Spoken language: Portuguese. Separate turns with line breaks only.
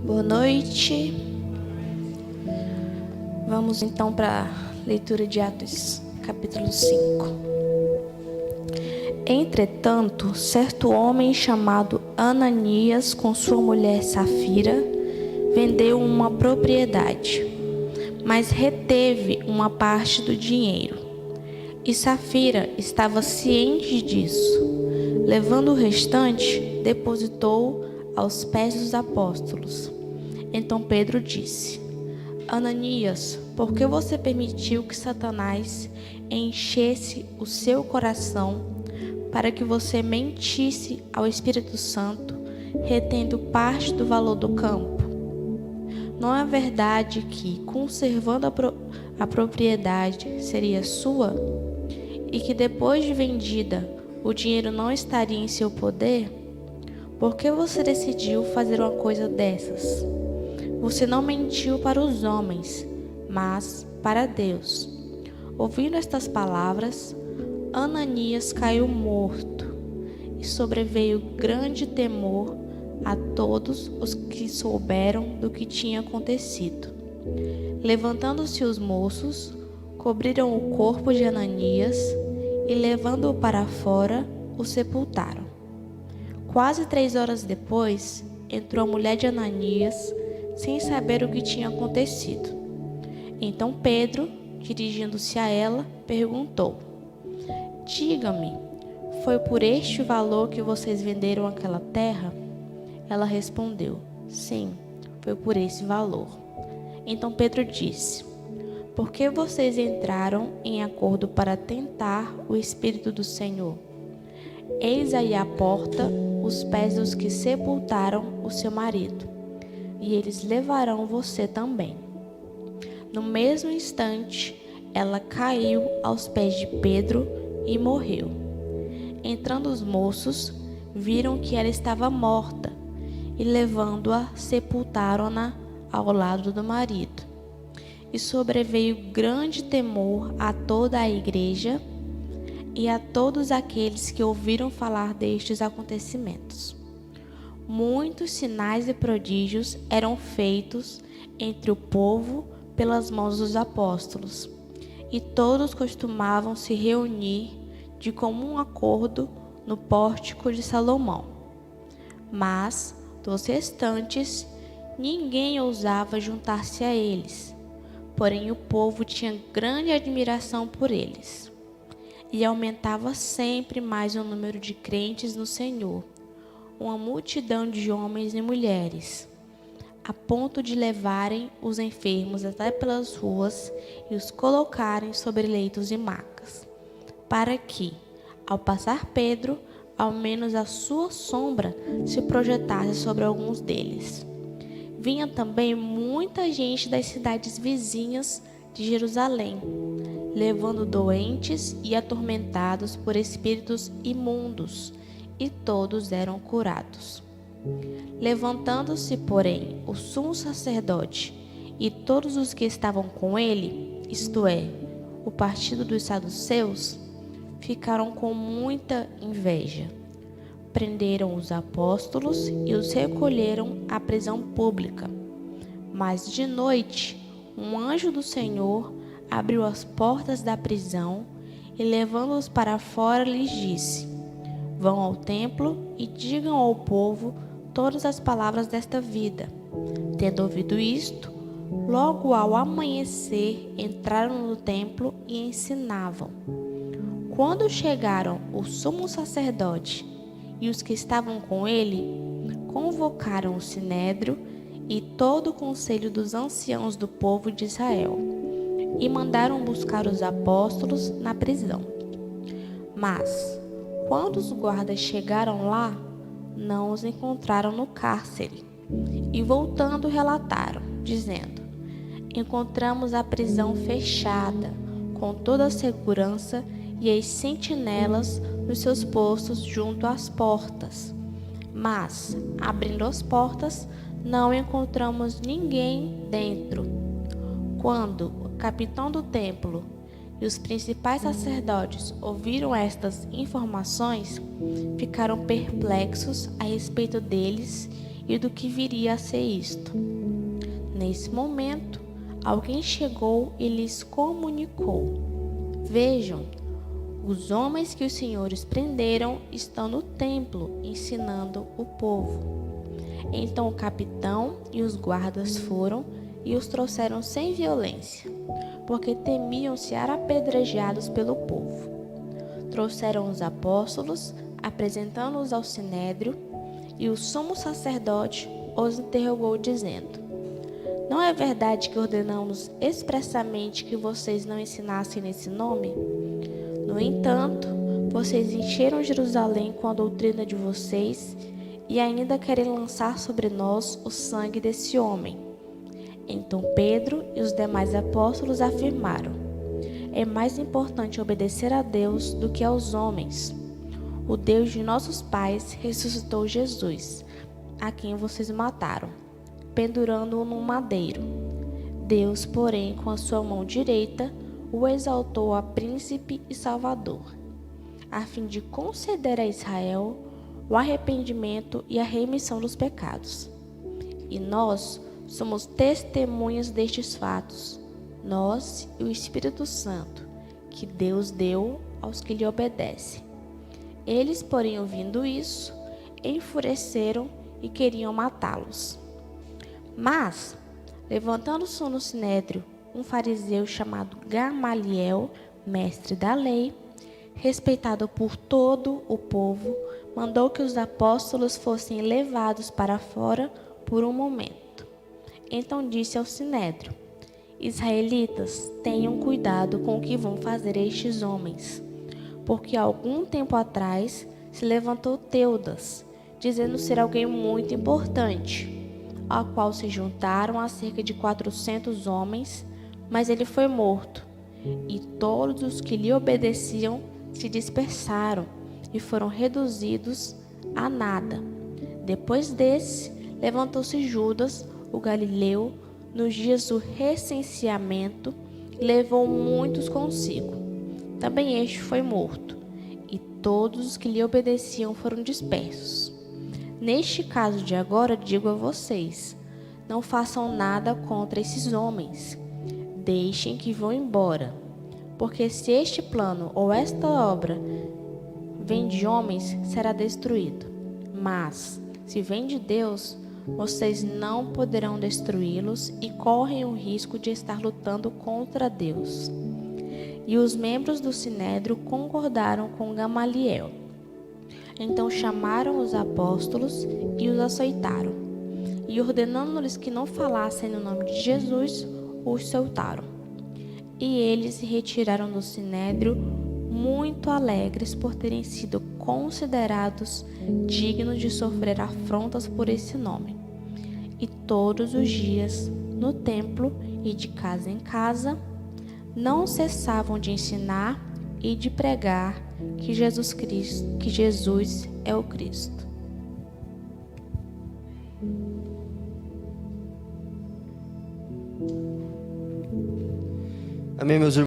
Boa noite. Vamos então para a leitura de Atos, capítulo 5. Entretanto, certo homem chamado Ananias, com sua mulher Safira, vendeu uma propriedade, mas reteve uma parte do dinheiro. E Safira estava ciente disso. Levando o restante, depositou aos pés dos apóstolos. Então Pedro disse: Ananias, por que você permitiu que Satanás enchesse o seu coração para que você mentisse ao Espírito Santo, retendo parte do valor do campo? Não é verdade que, conservando a propriedade, seria sua? E que depois de vendida, o dinheiro não estaria em seu poder? Por que você decidiu fazer uma coisa dessas? Você não mentiu para os homens, mas para Deus. Ouvindo estas palavras, Ananias caiu morto, e sobreveio grande temor a todos os que souberam do que tinha acontecido. Levantando-se os moços, cobriram o corpo de Ananias e, levando-o para fora, o sepultaram. Quase 3 horas depois, entrou a mulher de Ananias, sem saber o que tinha acontecido. Então Pedro, dirigindo-se a ela, perguntou: Diga-me, foi por este valor que vocês venderam aquela terra? Ela respondeu: Sim, foi por esse valor. Então Pedro disse: Por que vocês entraram em acordo para tentar o Espírito do Senhor? Eis aí à porta os pés dos que sepultaram o seu marido, e eles levarão você também. No mesmo instante, ela caiu aos pés de Pedro e morreu. Entrando os moços, viram que ela estava morta, e levando-a, sepultaram-na ao lado do marido. E sobreveio grande temor a toda a igreja e a todos aqueles que ouviram falar destes acontecimentos. Muitos sinais e prodígios eram feitos entre o povo pelas mãos dos apóstolos, e todos costumavam se reunir de comum acordo no pórtico de Salomão. Mas, dos restantes, ninguém ousava juntar-se a eles, porém o povo tinha grande admiração por eles. E aumentava sempre mais o número de crentes no Senhor, uma multidão de homens e mulheres, a ponto de levarem os enfermos até pelas ruas e os colocarem sobre leitos e macas, para que, ao passar Pedro, ao menos a sua sombra se projetasse sobre alguns deles. Vinha também muita gente das cidades vizinhas de Jerusalém, levando doentes e atormentados por espíritos imundos, e todos eram curados. Levantando-se, porém, o sumo sacerdote e todos os que estavam com ele, isto é, o partido dos saduceus, ficaram com muita inveja. Prenderam os apóstolos e os recolheram à prisão pública. Mas de noite, um anjo do Senhor abriu as portas da prisão e, levando-os para fora, lhes disse: Vão ao templo e digam ao povo todas as palavras desta vida. Tendo ouvido isto, logo ao amanhecer entraram no templo e ensinavam. Quando chegaram o sumo sacerdote e os que estavam com ele, convocaram o sinédrio e todo o conselho dos anciãos do povo de Israel, e mandaram buscar os apóstolos na prisão. Mas, quando os guardas chegaram lá, não os encontraram no cárcere, e voltando relataram, dizendo: Encontramos a prisão fechada, com toda a segurança e as sentinelas nos seus postos junto às portas. Mas, abrindo as portas, não encontramos ninguém dentro. Quando o capitão do templo e os principais sacerdotes ouviram estas informações, ficaram perplexos a respeito deles e do que viria a ser isto. Nesse momento, alguém chegou e lhes comunicou: Vejam, os homens que os senhores prenderam estão no templo ensinando o povo. Então o capitão e os guardas foram e os trouxeram sem violência, porque temiam ser apedrejados pelo povo. Trouxeram os apóstolos, apresentando-os ao sinédrio, e o sumo sacerdote os interrogou, dizendo: Não é verdade que ordenamos expressamente que vocês não ensinassem nesse nome? No entanto, vocês encheram Jerusalém com a doutrina de vocês e ainda querem lançar sobre nós o sangue desse homem. Então Pedro e os demais apóstolos afirmaram: É mais importante obedecer a Deus do que aos homens. O Deus de nossos pais ressuscitou Jesus, a quem vocês mataram, pendurando-o num madeiro. Deus, porém, com a sua mão direita, o exaltou a príncipe e salvador, a fim de conceder a Israel o arrependimento e a remissão dos pecados. E nós somos testemunhas destes fatos, nós e o Espírito Santo, que Deus deu aos que lhe obedecem. Eles, porém, ouvindo isso, enfureceram e queriam matá-los. Mas, levantando-se no sinédrio, um fariseu chamado Gamaliel, mestre da lei, respeitado por todo o povo, mandou que os apóstolos fossem levados para fora por um momento. Então disse ao sinédrio: Israelitas, tenham cuidado com o que vão fazer estes homens, porque há algum tempo atrás se levantou Teudas, dizendo ser alguém muito importante, ao qual se juntaram a cerca de 400 homens, mas ele foi morto, e todos os que lhe obedeciam se dispersaram e foram reduzidos a nada. Depois desse, levantou-se Judas, o galileu, nos dias do recenseamento, e levou muitos consigo. Também este foi morto, e todos os que lhe obedeciam foram dispersos. Neste caso de agora, digo a vocês: não façam nada contra esses homens. Deixem que vão embora. Porque se este plano ou esta obra vem de homens, será destruído. Mas, se vem de Deus, vocês não poderão destruí-los e correm o risco de estar lutando contra Deus. E os membros do sinédrio concordaram com Gamaliel. Então chamaram os apóstolos e os açoitaram. E ordenando-lhes que não falassem no nome de Jesus, os soltaram. E eles se retiraram do sinédrio muito alegres por terem sido considerados dignos de sofrer afrontas por esse nome. E todos os dias, no templo e de casa em casa, não cessavam de ensinar e de pregar que Jesus é o Cristo.
Amém, meus irmãos.